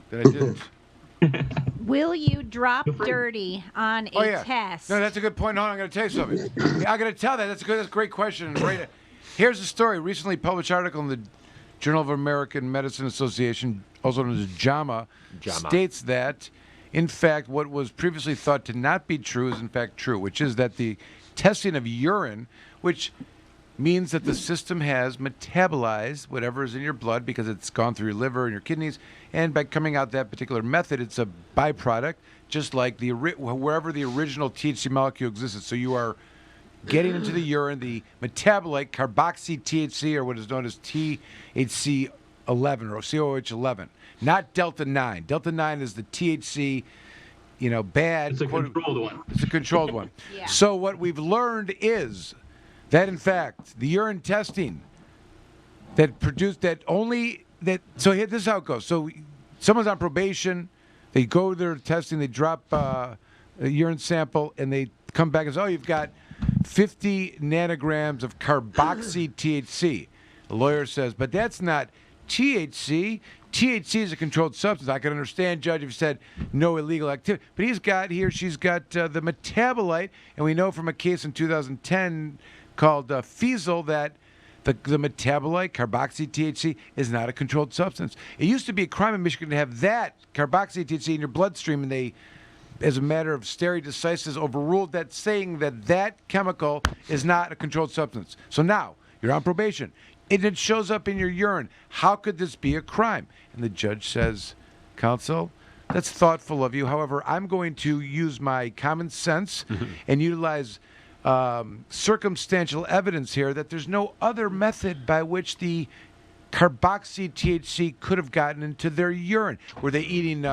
that I didn't. Will you drop dirty on a test? No, that's a good point. No, I'm going to tell you something. I'm going to tell that. That's a great question. Here's the story. Recently published article in the Journal of American Medicine Association, also known as JAMA, states that, in fact, what was previously thought to not be true is in fact true, which is that the testing of urine, which means that the system has metabolized whatever is in your blood because it's gone through your liver and your kidneys, and by coming out that particular method, it's a byproduct, just like wherever the original THC molecule existed. So you are getting into the urine the metabolite carboxy-THC, or what is known as THC-11 or COH-11, not delta-9. Delta-9 is the THC, bad. It's a controlled one. It's a controlled one. Yeah. So what we've learned is that, in fact, the urine testing that produced that only that. So here, this is how it goes. So someone's on probation, they go to their testing, they drop a urine sample, and they come back and say, "Oh, you've got 50 nanograms of carboxy THC." The lawyer says, "But that's not THC. THC is a controlled substance. I can understand, Judge, if you said no illegal activity. But he or she's got the metabolite, and we know from a case in 2010 called Fiesel that the metabolite, carboxy THC, is not a controlled substance. It used to be a crime in Michigan to have that carboxy THC in your bloodstream, and they, as a matter of stare decisis, overruled that, saying that that chemical is not a controlled substance. So now you're on probation, and it shows up in your urine. How could this be a crime?" And the judge says, "Counsel, that's thoughtful of you. However, I'm going to use my common sense and utilize circumstantial evidence here that there's no other method by which the carboxy THC could have gotten into their urine. Were they eating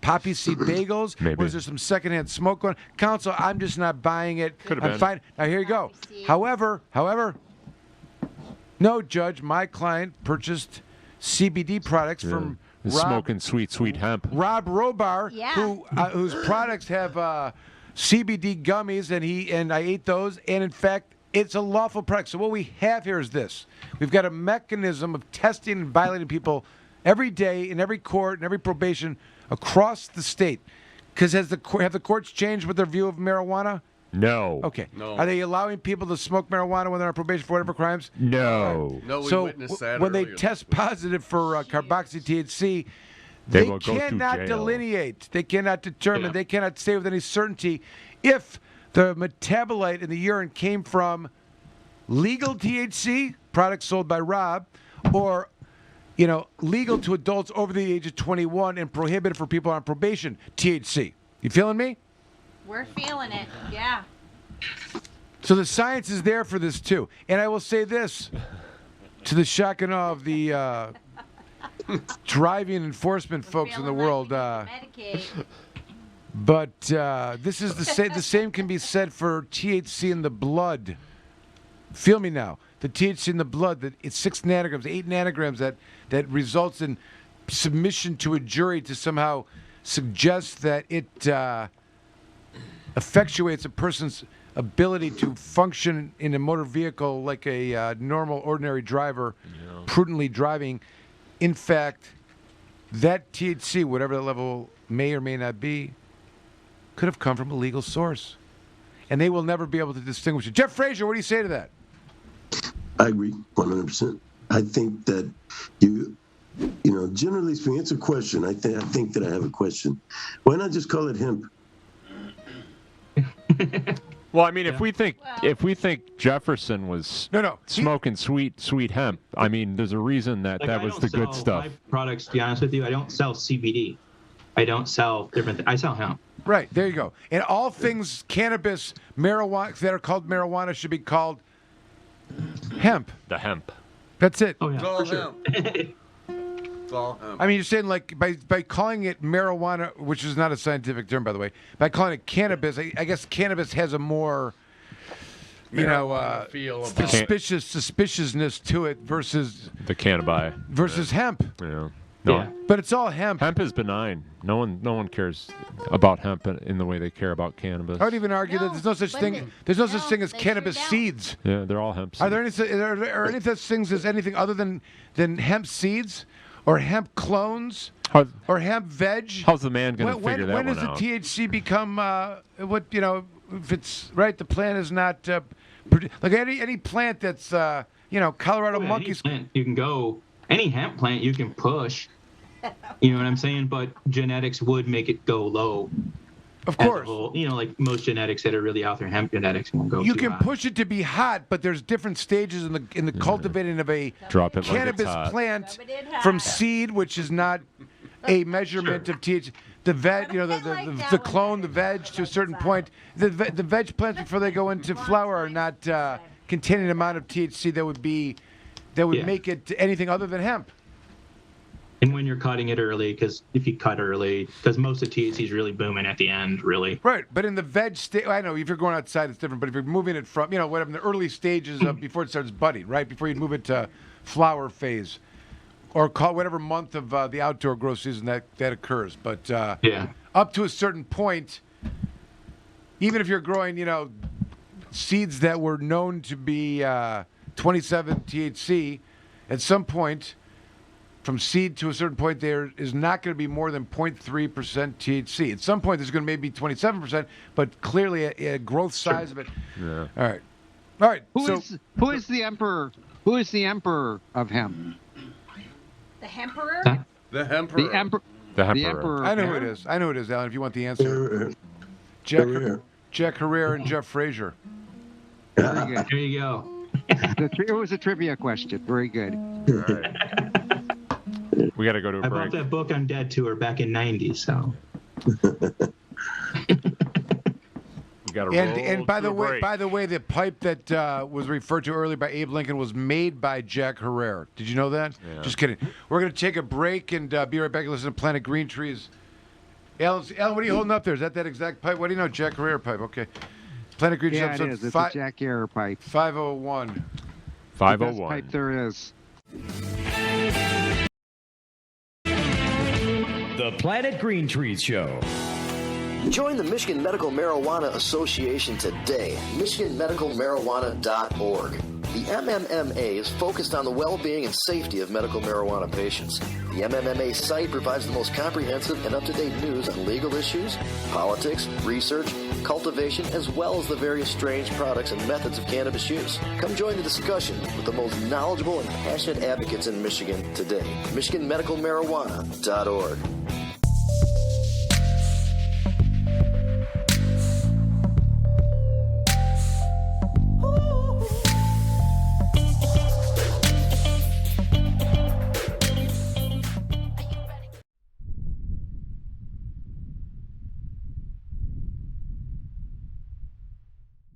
poppy seed bagels? Maybe. Was there some secondhand smoke going? Counsel, I'm just not buying it. Could have I'm been. fine. Now here you go. However, no, Judge, my client purchased CBD products from Smoking sweet hemp. Rob Robar, Yeah. whose products have CBD gummies, and I ate those, and in fact, it's a lawful product. So what we have here is this: we've got a mechanism of testing and violating people every day in every court and every probation across the state. Because have the courts changed with their view of marijuana? No. Okay. No. Are they allowing people to smoke marijuana when they're on probation for whatever crimes? No. No, we So witnessed that when they earlier. test positive for carboxy THC, They they will go to cannot jail. delineate, they cannot determine, they cannot say with any certainty if the metabolite in the urine came from legal THC, products sold by Rob, or legal to adults over the age of 21 and prohibited for people on probation THC. You feeling me? We're feeling it. Yeah. So the science is there for this too. And I will say this, to the shock and awe of the driving enforcement folks in the world, Medicaid. but this is the same can be said for THC in the blood. Feel me now. The THC in the blood, that it's 6 nanograms, 8 nanograms that results in submission to a jury to somehow suggest that it effectuates a person's ability to function in a motor vehicle like a normal, ordinary driver, prudently driving. In fact, that THC, whatever that level may or may not be, could have come from a legal source. And they will never be able to distinguish it. Jeff Frazier, what do you say to that? I agree 100%. I think that generally speaking, it's a question. I think that I have a question. Why not just call it hemp? Well, I mean, if we think Jefferson was smoking sweet hemp, I mean, there's a reason that was the good stuff. My products, to be honest with you, I don't sell CBD. I don't sell different things. I sell hemp. Right, there you go. And all things cannabis, marijuana that are called marijuana should be called hemp. The hemp. That's it. Oh yeah, It's all for sure. hemp. It's all hemp. I mean, you're saying like by calling it marijuana, which is not a scientific term, by the way, by calling it cannabis, I guess cannabis has a more, Marijuana feel about suspiciousness to it versus The cannabis. hemp. Yeah. No. Yeah. But it's all hemp. Hemp is benign. No one cares about hemp in the way they care about cannabis. I would even argue that there's no such thing. There's no such thing as they cannabis sure don't. seeds. Yeah, they're all hemp. Are there any such things as anything other than hemp seeds, or hemp clones or hemp veg. How's the man going to figure that one out? When does the THC become if it's right? The plant is not like any plant that's Colorado monkeys. Any plant you can go, any hemp plant you can push. You know what I'm saying? But genetics would make it go low. Of course. Like most genetics that are really out there, hemp genetics won't go. You can push it to be hot, but there's different stages in the cultivating of a cannabis plant from seed, which is not a measurement of THC. The veg, the clone, the veg to a certain point. The veg plants before they go into flower are not containing an amount of THC that would make it anything other than hemp. And when you're cutting it early, because if you cut early, because most of THC is really booming at the end, really. Right, but in the veg state, I know if you're going outside, it's different. But if you're moving it from, whatever, in the early stages of before it starts budding, right, before you move it to flower phase, or call whatever month of the outdoor grow season that occurs. But up to a certain point, even if you're growing, seeds that were known to be 27 THC, at some point. From seed to a certain point, there is not going to be more than 0.3% THC. At some point, there's going to maybe 27%, but clearly a growth size of it. Yeah. All right. Who is the emperor? Who is the emperor of hemp? The hemperor? The hemperor. The emperor. I know who it is. Alan. If you want the answer, Jack Herrera and Jeff Frazier. Very good. There you go. It was a trivia question. Very good. All right. We got to go to a break. I bought that book on Dead Tour back in '90s, so. We got to and by the way, the pipe that was referred to earlier by Abe Lincoln was made by Jack Herrera. Did you know that? Yeah. Just kidding. We're going to take a break and be right back and listen to Planet Green Trees. Alan, what are you holding up there? Is that exact pipe? What do you know? Jack Herrera pipe. Okay. Planet Green Trees episode it is. It's a Jack Herrera pipe. 501. 501. The best pipe there is. The Planet Green Trees Show. Join the Michigan Medical Marijuana Association today. MichiganMedicalMarijuana.org. The MMMA is focused on the well-being and safety of medical marijuana patients. The MMMA site provides the most comprehensive and up-to-date news on legal issues, politics, research, cultivation, as well as the various strange products and methods of cannabis use. Come join the discussion with the most knowledgeable and passionate advocates in Michigan today. MichiganMedicalMarijuana.org.